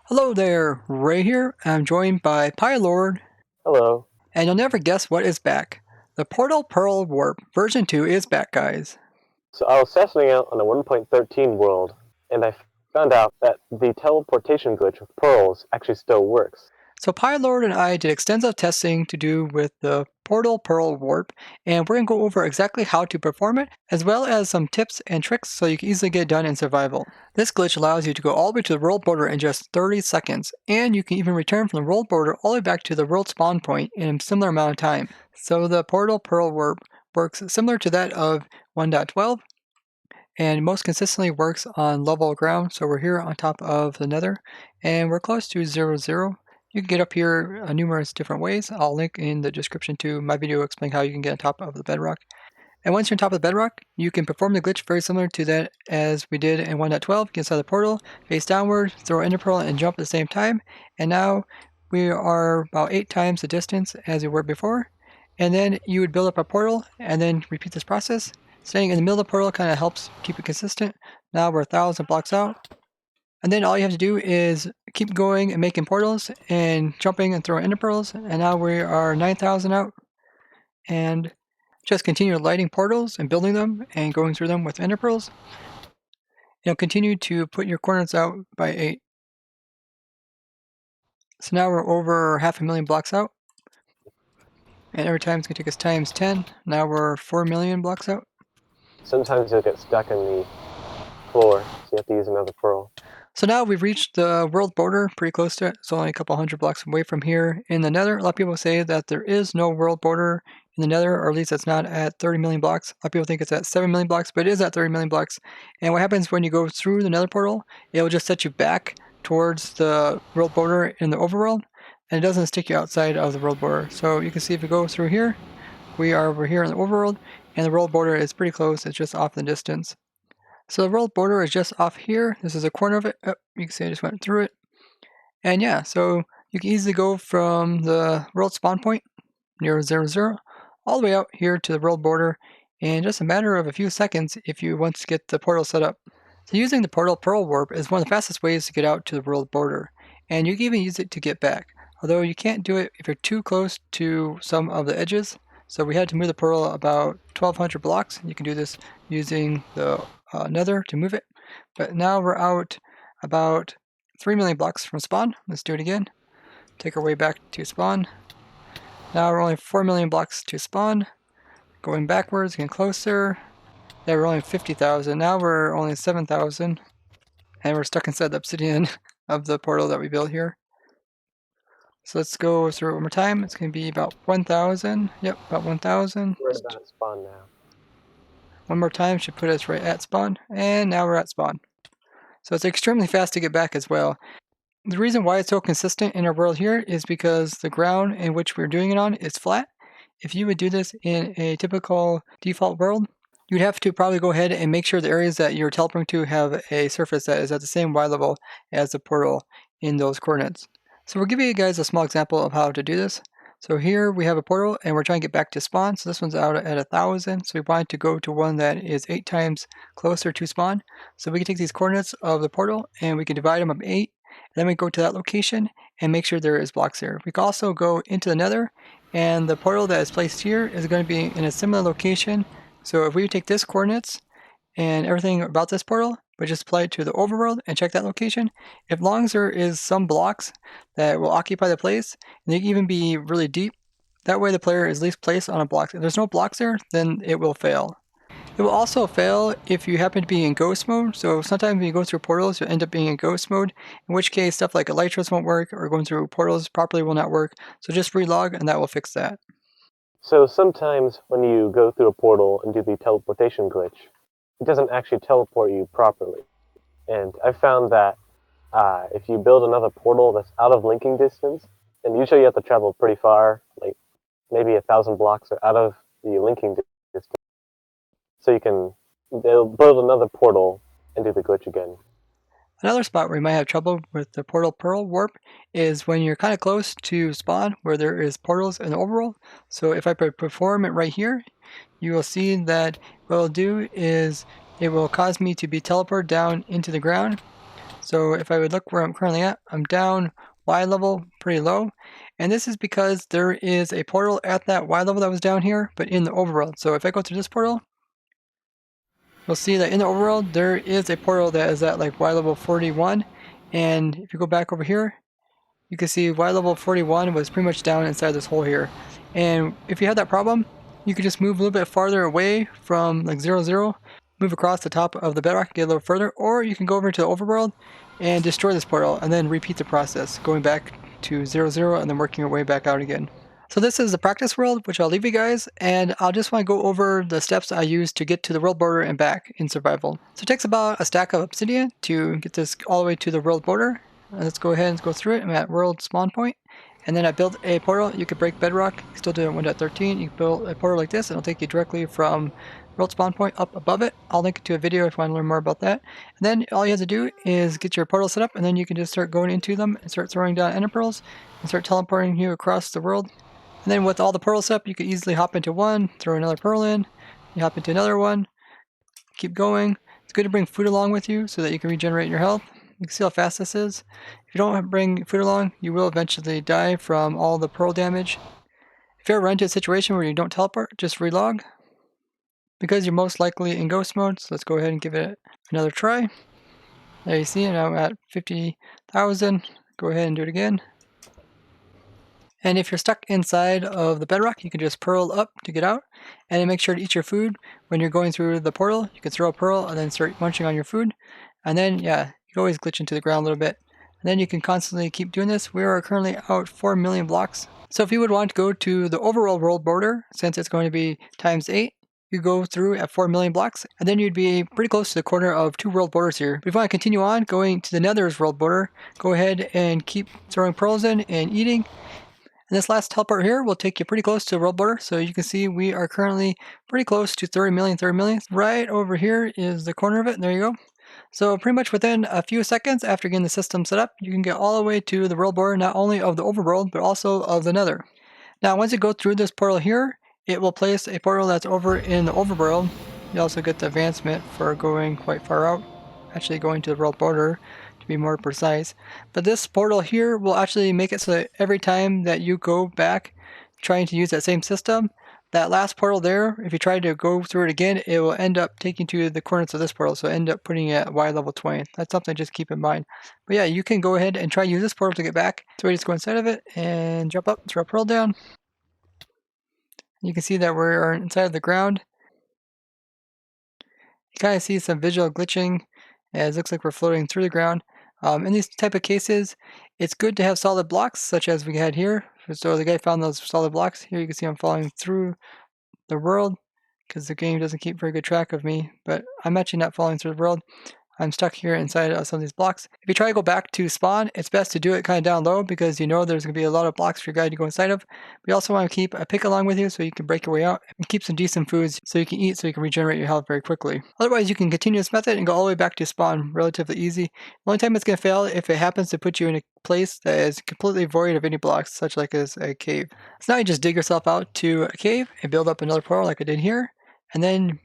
Hello there, Ray here. I'm joined by Pylord, Hello. and you'll never guess what is back. The Portal Pearl Warp version 2 is back, guys. So I was testing out on a 1.13 world, and I found out that the teleportation glitch with pearls actually still works. So Pylord and I did extensive testing to do with the Portal Pearl Warp, and we're going to go over exactly how to perform it, as well as some tips and tricks so you can easily get it done in survival. This glitch allows you to go all the way to the world border in just 30 seconds, and you can even return from the world border all the way back to the world spawn point in a similar amount of time. So the Portal Pearl Warp works similar to that of 1.12, and most consistently works on level ground. So we're here on top of the nether, and we're close to 0, 0. You can get up here numerous different ways. I'll link in the description to my video explaining how you can get on top of the bedrock. And once you're on top of the bedrock, you can perform the glitch very similar to that as we did in 1.12. Get inside the portal, face downward, throw ender pearl, and jump at the same time. And now we are about 8 times the distance as we were before. And then you would build up a portal and then repeat this process. Staying in the middle of the portal kind of helps keep it consistent. Now we're 1,000 blocks out. And then all you have to do is keep going and making portals and jumping and throwing ender pearls. And now we are 9,000 out. And just continue lighting portals and building them and going through them with ender pearls. Continue to put your coordinates out by 8. So now we're over 500,000 blocks out. And every time it's going to take us times 10. Now we're 4 million blocks out. Sometimes you'll get stuck in the floor, so you have to use another pearl. So now we've reached the world border, pretty close to it. It's only a couple hundred blocks away from here in the nether. A lot of people say that there is no world border in the nether, or at least it's not at 30 million blocks. A lot of people think it's at 7 million blocks, but it is at 30 million blocks. And what happens when you go through the nether portal, it will just set you back towards the world border in the overworld, and it doesn't stick you outside of the world border. So you can see if we go through here, we are over here in the overworld, and the world border is pretty close. It's just off in the distance. So the world border is just off here. This is a corner of it. Oh, you can see I just went through it. And yeah, so you can easily go from the world spawn point, near 0, 0, all the way out here to the world border in just a matter of a few seconds if you want to get the portal set up. So using the Portal Pearl Warp is one of the fastest ways to get out to the world border. And you can even use it to get back. Although you can't do it if you're too close to some of the edges. So we had to move the portal about 1,200 blocks. You can do this using the nether to move it. But now we're out about 3 million blocks from spawn. Let's do it again. Take our way back to spawn. Now we're only 4 million blocks to spawn. Going backwards, getting closer. Yeah, we're only 50,000. Now we're only 7,000. And we're stuck inside the obsidian of the portal that we built here. So let's go through it one more time. It's going to be about 1,000. Yep, about 1,000. We're about spawn now. One more time should put us right at spawn. And now we're at spawn. So it's extremely fast to get back as well. The reason why it's so consistent in our world here is because the ground in which we're doing it on is flat. If you would do this in a typical default world, you'd have to probably go ahead and make sure the areas that you're teleporting to have a surface that is at the same Y level as the portal in those coordinates. So we'll give you guys a small example of how to do this. So here we have a portal and we're trying to get back to spawn. So this one's out at 1,000. So we want to go to one that is 8 times closer to spawn. So we can take these coordinates of the portal and we can divide them by 8. And then we go to that location and make sure there is blocks there. We can also go into the nether, and the portal that is placed here is going to be in a similar location. So if we take this coordinates and everything about this portal, but just apply it to the overworld and check that location, as long as there is some blocks that will occupy the place, and they can even be really deep, that way the player is at least placed on a block. If there's no blocks there, then it will fail. It will also fail if you happen to be in ghost mode. So sometimes when you go through portals, you'll end up being in ghost mode, in which case stuff like elytras won't work, or going through portals properly will not work. So just relog and that will fix that. So sometimes when you go through a portal and do the teleportation glitch, it doesn't actually teleport you properly. And I found that if you build another portal that's out of linking distance, then usually you have to travel pretty far, like maybe 1,000 blocks or out of the linking distance. So they'll build another portal and do the glitch again. Another spot where you might have trouble with the Portal Pearl Warp is when you're kind of close to spawn where there is portals in the overworld. So if I perform it right here, you will see that what it'll do is it will cause me to be teleported down into the ground. So if I would look where I'm currently at, I'm down Y level pretty low. And this is because there is a portal at that Y level that was down here, but in the overworld. So if I go through this portal, you'll see that in the overworld, there is a portal that is at like Y level 41. And if you go back over here, you can see Y level 41 was pretty much down inside this hole here. And if you have that problem, you could just move a little bit farther away from like 0, 0, move across the top of the bedrock, get a little further, or you can go over to the overworld and destroy this portal and then repeat the process, going back to 0, 0 and then working your way back out again. So this is the practice world, which I'll leave you guys, and I'll just want to go over the steps I use to get to the world border and back in survival. So it takes about a stack of obsidian to get this all the way to the world border. Let's go ahead and go through it. I'm at world spawn point. And then I built a portal. You could break bedrock. You still do it 1.13. You can build a portal like this, and it'll take you directly from world spawn point up above it. I'll link it to a video if you want to learn more about that. And then all you have to do is get your portal set up, and then you can just start going into them and start throwing down ender pearls and start teleporting you across the world. And then with all the pearls up, you can easily hop into one, throw another pearl in, you hop into another one, keep going. It's good to bring food along with you so that you can regenerate your health. You can see how fast this is. If you don't bring food along, you will eventually die from all the pearl damage. If you ever run into a situation where you don't teleport, just relog. Because you're most likely in ghost mode, so let's go ahead and give it another try. There you see, now I'm at 50,000. Go ahead and do it again. And if you're stuck inside of the bedrock, you can just pearl up to get out. And then make sure to eat your food when you're going through the portal. You can throw a pearl and then start munching on your food. And then, yeah, you can always glitch into the ground a little bit. And then you can constantly keep doing this. We are currently out 4 million blocks. So if you would want to go to the overall world border, since it's going to be times 8, you go through at 4 million blocks, and then you'd be pretty close to the corner of 2 world borders here. But if you want to continue on going to the Nether's world border, go ahead and keep throwing pearls in and eating. And this last teleport here will take you pretty close to the world border. So you can see we are currently pretty close to 30 million. Right over here is the corner of it. There you go. So pretty much within a few seconds after getting the system set up, you can get all the way to the world border, not only of the overworld, but also of the Nether. Now, once you go through this portal here, it will place a portal that's over in the overworld. You also get the advancement for going quite far out, actually going to the world border, to be more precise. But this portal here will actually make it so that every time that you go back trying to use that same system, that last portal there, if you try to go through it again, it will end up taking to the coordinates of this portal, so end up putting it at Y level 20. That's something to just keep in mind. But yeah, you can go ahead and try to use this portal to get back. So we just go inside of it and jump up, throw a pearl down. You can see that we're inside of the ground. You kind of see some visual glitching as it looks like we're floating through the ground. In these type of cases, it's good to have solid blocks, such as we had here. So the guy found those solid blocks. Here you can see I'm falling through the world because the game doesn't keep very good track of me, but I'm actually not falling through the world. I'm stuck here inside of some of these blocks. If you try to go back to spawn, it's best to do it kind of down low because you know there's going to be a lot of blocks for your guy to go inside of. But you also want to keep a pick along with you so you can break your way out and keep some decent foods so you can eat so you can regenerate your health very quickly. Otherwise, you can continue this method and go all the way back to spawn relatively easy. The only time it's going to fail if it happens to put you in a place that is completely void of any blocks, such like as a cave. So now you just dig yourself out to a cave and build up another portal like I did here. And then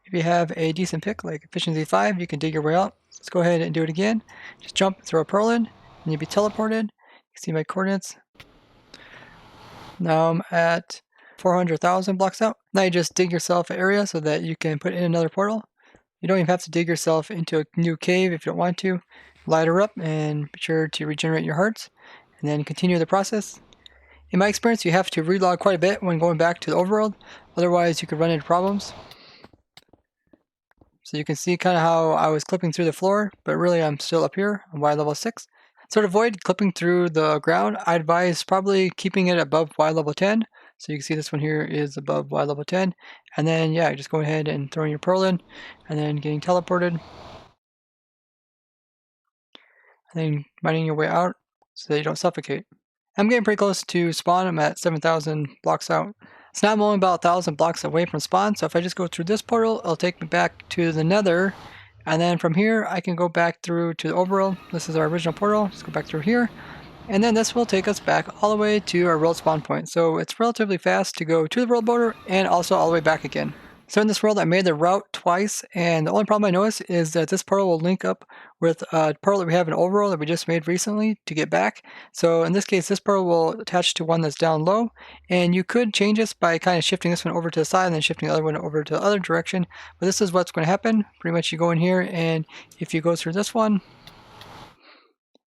if you have a decent pick like efficiency 5, you can dig your way out. Let's go ahead and do it again. Just jump, throw a pearl in, and you'll be teleported. You can see my coordinates. Now I'm at 400,000 blocks out. Now you just dig yourself an area so that you can put in another portal. You don't even have to dig yourself into a new cave if you don't want to. Light her up and be sure to regenerate your hearts, and then continue the process. In my experience, you have to relog quite a bit when going back to the overworld. Otherwise, you could run into problems. So you can see kind of how I was clipping through the floor, but really I'm still up here on Y level 6. So to avoid clipping through the ground, I advise probably keeping it above Y level 10. So you can see this one here is above Y level 10. And then, yeah, just go ahead and throwing your pearl in, and then getting teleported. And then mining your way out so that you don't suffocate. I'm getting pretty close to spawn. I'm at 7,000 blocks out. So now I'm only about 1,000 blocks away from spawn, so if I just go through this portal, it'll take me back to the Nether, and then from here I can go back through to the overworld. This is our original portal. Just go back through here, and then this will take us back all the way to our world spawn point. So it's relatively fast to go to the world border and also all the way back again. So in this world, I made the route twice, and the only problem I noticed is that this portal will link up with a portal that we have in overworld that we just made recently to get back. So in this case, this portal will attach to one that's down low, and you could change this by kind of shifting this one over to the side and then shifting the other one over to the other direction. But this is what's going to happen. Pretty much you go in here, and if you go through this one,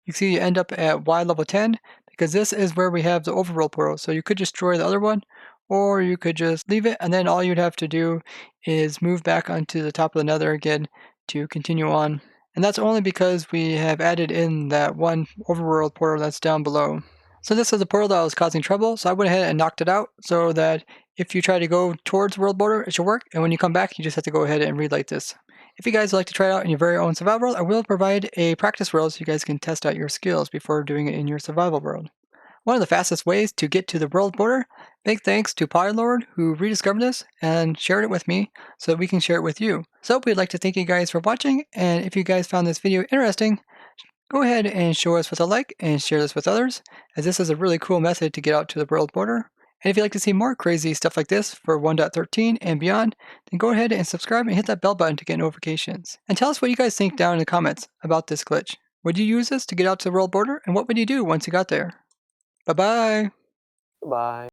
you see you end up at Y level 10, because this is where we have the overworld portal. So you could destroy the other one, or you could just leave it, and then all you'd have to do is move back onto the top of the nether again to continue on. And that's only because we have added in that one overworld portal that's down below. So this is the portal that was causing trouble, so I went ahead and knocked it out so that if you try to go towards world border, it should work, and when you come back, you just have to go ahead and relight this. If you guys would like to try it out in your very own survival world, I will provide a practice world so you guys can test out your skills before doing it in your survival world. One of the fastest ways to get to the world border, big thanks to Podlord who rediscovered this and shared it with me so that we can share it with you. So we'd like to thank you guys for watching, and if you guys found this video interesting, go ahead and show us with a like and share this with others, as this is a really cool method to get out to the world border. And if you'd like to see more crazy stuff like this for 1.13 and beyond, then go ahead and subscribe and hit that bell button to get notifications. And tell us what you guys think down in the comments about this glitch. Would you use this to get out to the world border, and what would you do once you got there? Bye-bye! Bye.